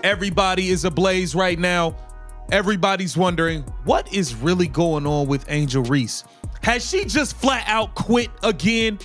Everybody is ablaze right now. Everybody's wondering what is really going on with Angel Reese. Has she just flat out quit again?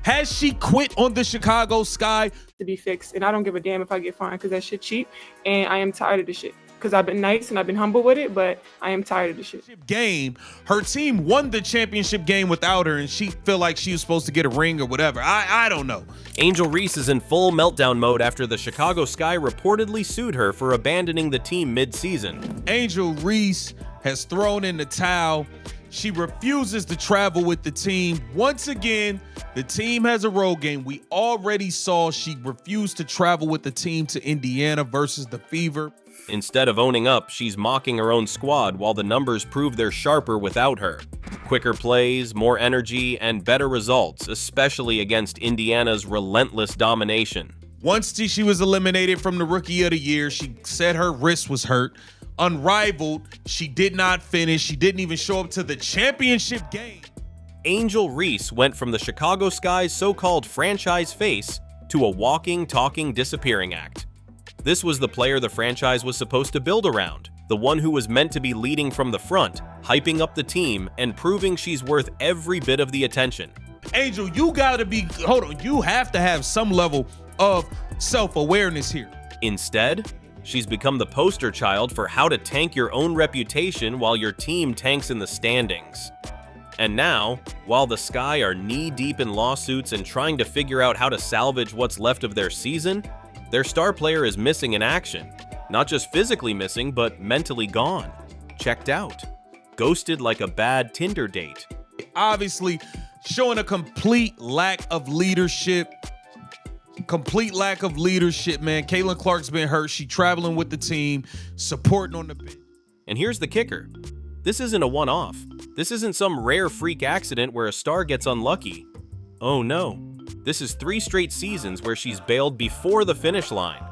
Has she quit on the Chicago Sky? To be fixed, and I don't give a damn if I get fined because that shit cheap, and I am tired of the shit. Because I've been nice and I've been humble with it, but I am tired of the shit. Game, her team won the championship game without her, and she feel like she was supposed to get a ring or whatever. I don't know. Angel Reese is in full meltdown mode after the Chicago Sky reportedly sued her for abandoning the team mid-season. Angel Reese has thrown in the towel. She refuses to travel with the team. Once again, the team has a road game. We already saw she refused to travel with the team to Indiana versus the Fever. Instead of owning up, she's mocking her own squad while the numbers prove they're sharper without her. Quicker plays, more energy, and better results, especially against Indiana's relentless domination. Once she was eliminated from the Rookie of the Year, she said her wrist was hurt. Unrivaled, she did not finish. She didn't even show up to the championship game. Angel Reese went from the Chicago Sky's so-called franchise face to a walking, talking, disappearing act. This was the player the franchise was supposed to build around, the one who was meant to be leading from the front, hyping up the team, and proving she's worth every bit of the attention. Angel, you gotta be, you have to have some level of self-awareness here. Instead, she's become the poster child for how to tank your own reputation while your team tanks in the standings. And now, while the Sky are knee-deep in lawsuits and trying to figure out how to salvage what's left of their season, their star player is missing in action. Not just physically missing, but mentally gone. Checked out. Ghosted like a bad Tinder date. Obviously, showing a complete lack of leadership. Man. Caitlin Clark's been hurt. She traveling with the team, supporting on the bench. And here's the kicker. This isn't a one-off. This isn't some rare freak accident where a star gets unlucky. Oh no. This is 3 straight seasons where she's bailed before the finish line.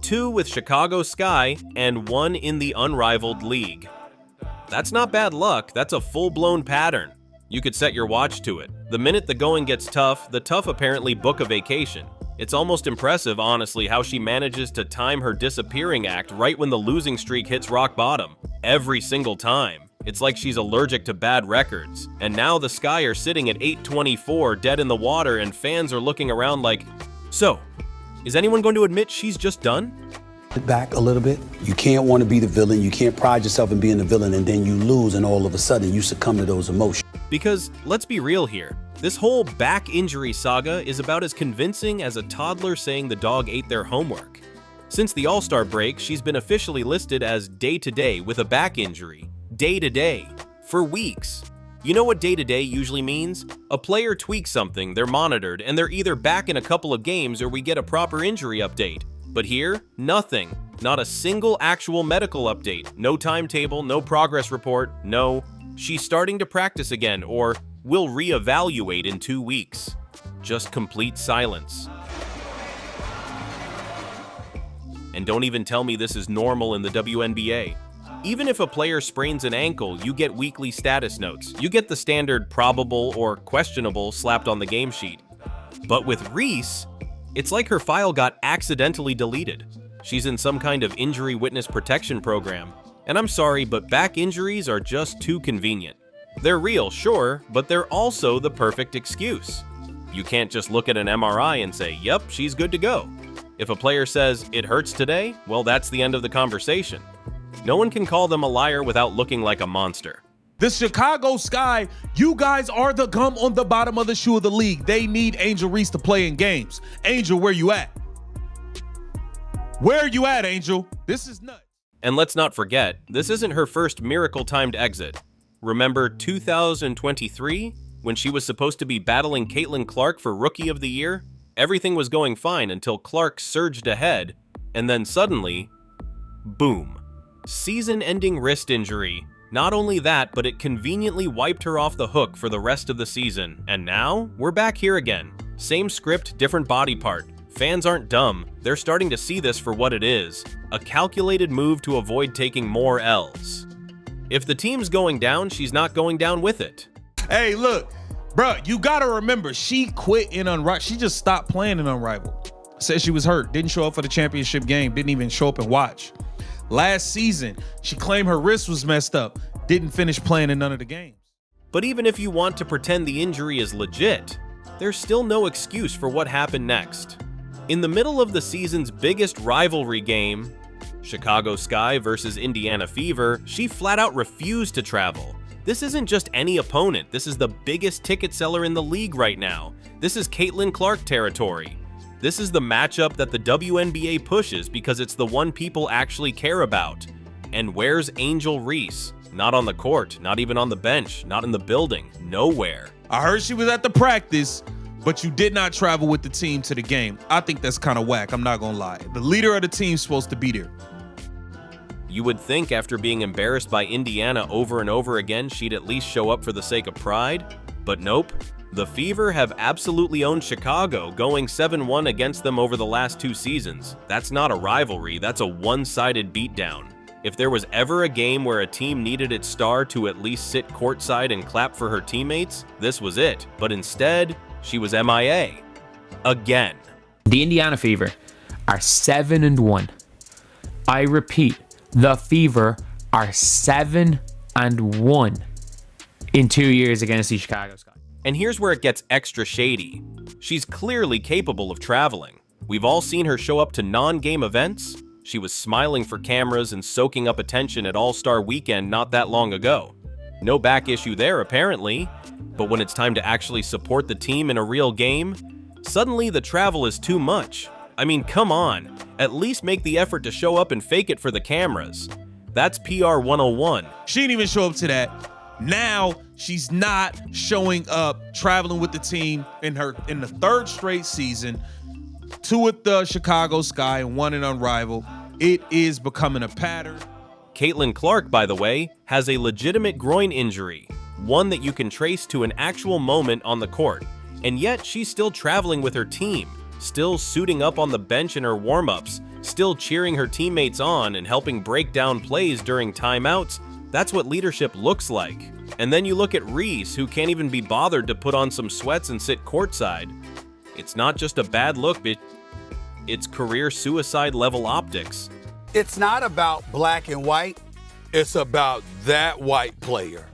2 with Chicago Sky and 1 in the unrivaled league. That's not bad luck, that's a full-blown pattern. You could set your watch to it. The minute the going gets tough, the tough apparently book a vacation. It's almost impressive, honestly, how she manages to time her disappearing act right when the losing streak hits rock bottom. Every single time. It's like she's allergic to bad records. And now the Sky are sitting at 824, dead in the water, and fans are looking around like, so, is anyone going to admit she's just done? Back a little bit. You can't want to be the villain. You can't pride yourself in being the villain, and then you lose, and all of a sudden you succumb to those emotions. Because, let's be real here, this whole back injury saga is about as convincing as a toddler saying the dog ate their homework. Since the All-Star break, she's been officially listed as day-to-day with a back injury. Day-to-day. For weeks. You know what day-to-day usually means? A player tweaks something, they're monitored, and they're either back in a couple of games or we get a proper injury update. But here, nothing. Not a single actual medical update. No timetable, no progress report, no, she's starting to practice again, or we'll reevaluate in 2 weeks. Just complete silence. And don't even tell me this is normal in the WNBA. Even if a player sprains an ankle, you get weekly status notes. You get the standard probable or questionable slapped on the game sheet. But with Reese, it's like her file got accidentally deleted. She's in some kind of injury witness protection program. And I'm sorry, but back injuries are just too convenient. They're real, sure, but they're also the perfect excuse. You can't just look at an MRI and say, yep, she's good to go. If a player says, it hurts today, well, that's the end of the conversation. No one can call them a liar without looking like a monster. The Chicago Sky, you guys are the gum on the bottom of the shoe of the league. They need Angel Reese to play in games. Angel, where you at? Where are you at, Angel? This is nuts. And let's not forget, this isn't her first miracle-timed exit. Remember 2023, when she was supposed to be battling Caitlin Clark for Rookie of the Year? Everything was going fine until Clark surged ahead, and then suddenly, boom. Season-ending wrist injury. Not only that, but it conveniently wiped her off the hook for the rest of the season. And now, we're back here again. Same script, different body part. Fans aren't dumb. They're starting to see this for what it is. A calculated move to avoid taking more L's. If the team's going down, she's not going down with it. Hey, look, bro, you gotta remember, she quit in Unrivaled. She just stopped playing in Unrivaled. said she was hurt, didn't show up for the championship game, didn't even show up and watch. Last season, she claimed her wrist was messed up, didn't finish playing in none of the games. But even if you want to pretend the injury is legit, there's still no excuse for what happened next. In the middle of the season's biggest rivalry game, Chicago Sky versus Indiana Fever, she flat out refused to travel. This isn't just any opponent, this is the biggest ticket seller in the league right now. This is Caitlin Clark territory. This is the matchup that the WNBA pushes because it's the one people actually care about. And where's Angel Reese? Not on the court, not even on the bench, not in the building, nowhere. I heard she was at the practice, but you did not travel with the team to the game. I think that's kind of whack, I'm not gonna lie. The leader of the team's supposed to be there. You would think after being embarrassed by Indiana over and over again, she'd at least show up for the sake of pride, but nope. The Fever have absolutely owned Chicago, going 7-1 against them over the last 2 seasons. That's not a rivalry, that's a one-sided beatdown. If there was ever a game where a team needed its star to at least sit courtside and clap for her teammates, this was it. But instead, she was MIA. Again. The Indiana Fever are 7-1. I repeat, the Fever are 7-1 in 2 years against the Chicago Sky. And here's where it gets extra shady. She's clearly capable of traveling. We've all seen her show up to non-game events. She was smiling for cameras and soaking up attention at All-Star Weekend not that long ago. No back issue there, apparently. But when it's time to actually support the team in a real game, suddenly the travel is too much. I mean, come on. At least make the effort to show up and fake it for the cameras. That's PR 101. She didn't even show up to that. Now she's not showing up, traveling with the team in the 3rd straight season. 2 with the Chicago Sky and 1 in Unrivaled. It is becoming a pattern. Caitlin Clark, by the way, has a legitimate groin injury, one that you can trace to an actual moment on the court. And yet she's still traveling with her team, still suiting up on the bench in her warm-ups, still cheering her teammates on and helping break down plays during timeouts. That's what leadership looks like. And then you look at Reese, who can't even be bothered to put on some sweats and sit courtside. It's not just a bad look, it's career suicide level optics. It's not about black and white. It's about that white player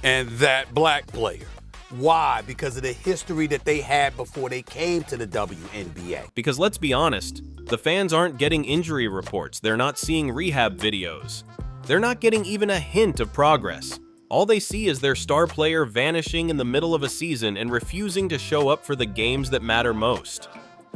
and that black player. Why? Because of the history that they had before they came to the WNBA. Because let's be honest, the fans aren't getting injury reports. They're not seeing rehab videos. They're not getting even a hint of progress. All they see is their star player vanishing in the middle of a season and refusing to show up for the games that matter most.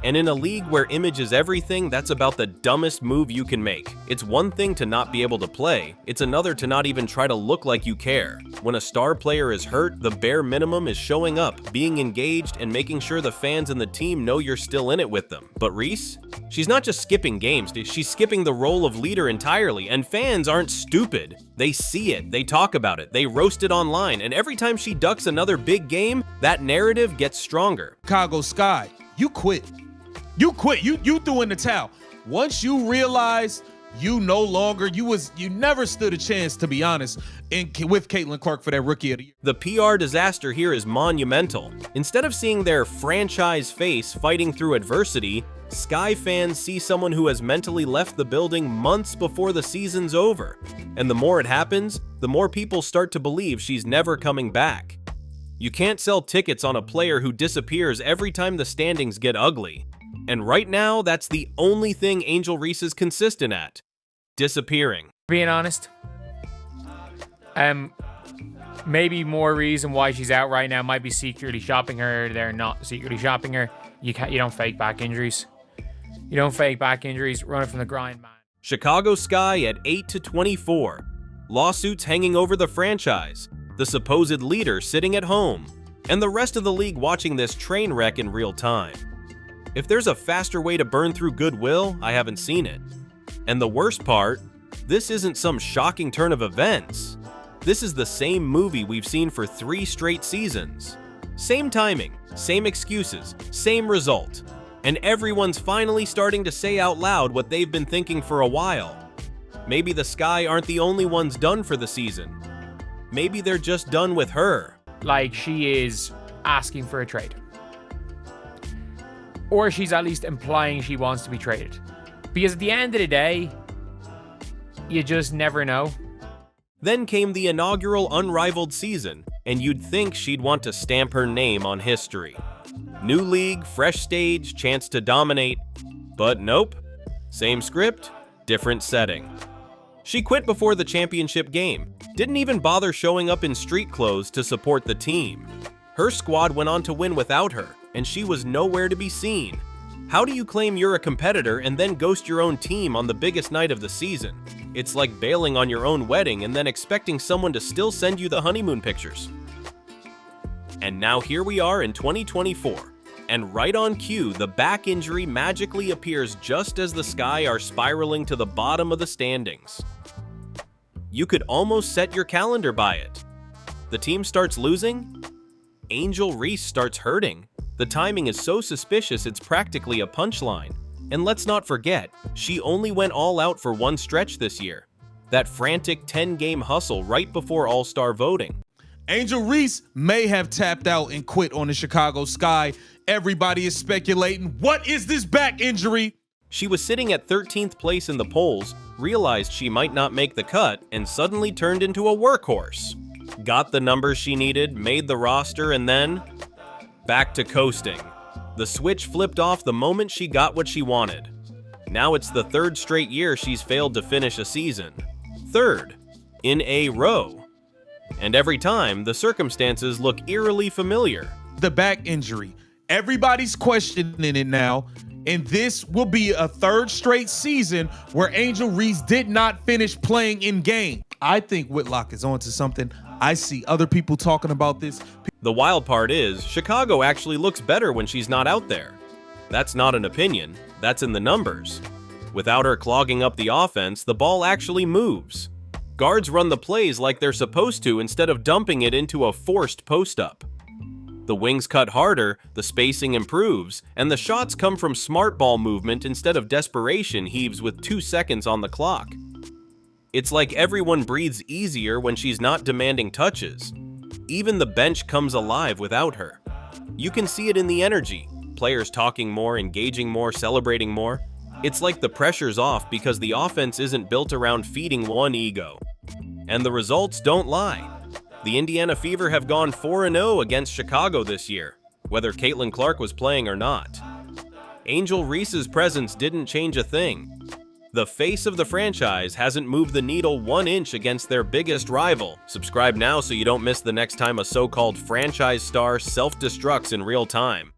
And in a league where image is everything, that's about the dumbest move you can make. It's one thing to not be able to play, it's another to not even try to look like you care. When a star player is hurt, the bare minimum is showing up, being engaged, and making sure the fans and the team know you're still in it with them. But Reese? She's not just skipping games, she's skipping the role of leader entirely, and fans aren't stupid. They see it, they talk about it, they roast it online, and every time she ducks another big game, that narrative gets stronger. Chicago Sky, you quit. You quit. You threw in the towel. Once you realized you no longer, you never stood a chance, to be honest, with Caitlin Clark for that Rookie of the Year. The PR disaster here is monumental. Instead of seeing their franchise face fighting through adversity, Sky fans see someone who has mentally left the building months before the season's over. And the more it happens, the more people start to believe she's never coming back. You can't sell tickets on a player who disappears every time the standings get ugly. And right now, that's the only thing Angel Reese is consistent at. Disappearing. Being honest, maybe more reason why she's out right now might be secretly shopping her. They're not secretly shopping her. You don't fake back injuries. You don't fake back injuries. Run it from the grind, man. Chicago Sky at 8-24. Lawsuits hanging over the franchise. The supposed leader sitting at home. And the rest of the league watching this train wreck in real time. If there's a faster way to burn through goodwill, I haven't seen it. And the worst part, this isn't some shocking turn of events. This is the same movie we've seen for 3 straight seasons. Same timing, same excuses, same result. And everyone's finally starting to say out loud what they've been thinking for a while. Maybe the Sky aren't the only ones done for the season. Maybe they're just done with her. Like, she is asking for a trade. or she's at least implying she wants to be traded. Because at the end of the day, you just never know. Then came the inaugural unrivaled season, and you'd think she'd want to stamp her name on history. New league, fresh stage, chance to dominate. But nope. Same script, different setting. She quit before the championship game, didn't even bother showing up in street clothes to support the team. Her squad went on to win without her, and she was nowhere to be seen. How do you claim you're a competitor and then ghost your own team on the biggest night of the season? It's like bailing on your own wedding and then expecting someone to still send you the honeymoon pictures. And now here we are in 2024, and right on cue, the back injury magically appears just as the Sky are spiraling to the bottom of the standings. You could almost set your calendar by it. The team starts losing. Angel Reese starts hurting. The timing is so suspicious it's practically a punchline. And let's not forget, she only went all out for one stretch this year. That frantic 10-game hustle right before All-Star voting. Angel Reese may have tapped out and quit on the Chicago Sky. Everybody is speculating, what is this back injury? She was sitting at 13th place in the polls, realized she might not make the cut, and suddenly turned into a workhorse. Got the numbers she needed, made the roster, and then back to coasting. The switch flipped off the moment she got what she wanted. Now it's the third straight year she's failed to finish a season. Third, in a row. And every time, the circumstances look eerily familiar. The back injury. Everybody's questioning it now, and this will be a third straight season where Angel Reese did not finish playing in game. I think Whitlock is onto something. I see other people talking about this. The wild part is, Chicago actually looks better when she's not out there. That's not an opinion, that's in the numbers. Without her clogging up the offense, the ball actually moves. Guards run the plays like they're supposed to instead of dumping it into a forced post-up. The wings cut harder, the spacing improves, and the shots come from smart ball movement instead of desperation heaves with 2 seconds on the clock. It's like everyone breathes easier when she's not demanding touches. Even the bench comes alive without her. You can see it in the energy, players talking more, engaging more, celebrating more. It's like the pressure's off because the offense isn't built around feeding one ego. And the results don't lie. The Indiana Fever have gone 4-0 against Chicago this year, whether Caitlin Clark was playing or not. Angel Reese's presence didn't change a thing. The face of the franchise hasn't moved the needle 1 inch against their biggest rival. Subscribe now so you don't miss the next time a so-called franchise star self-destructs in real time.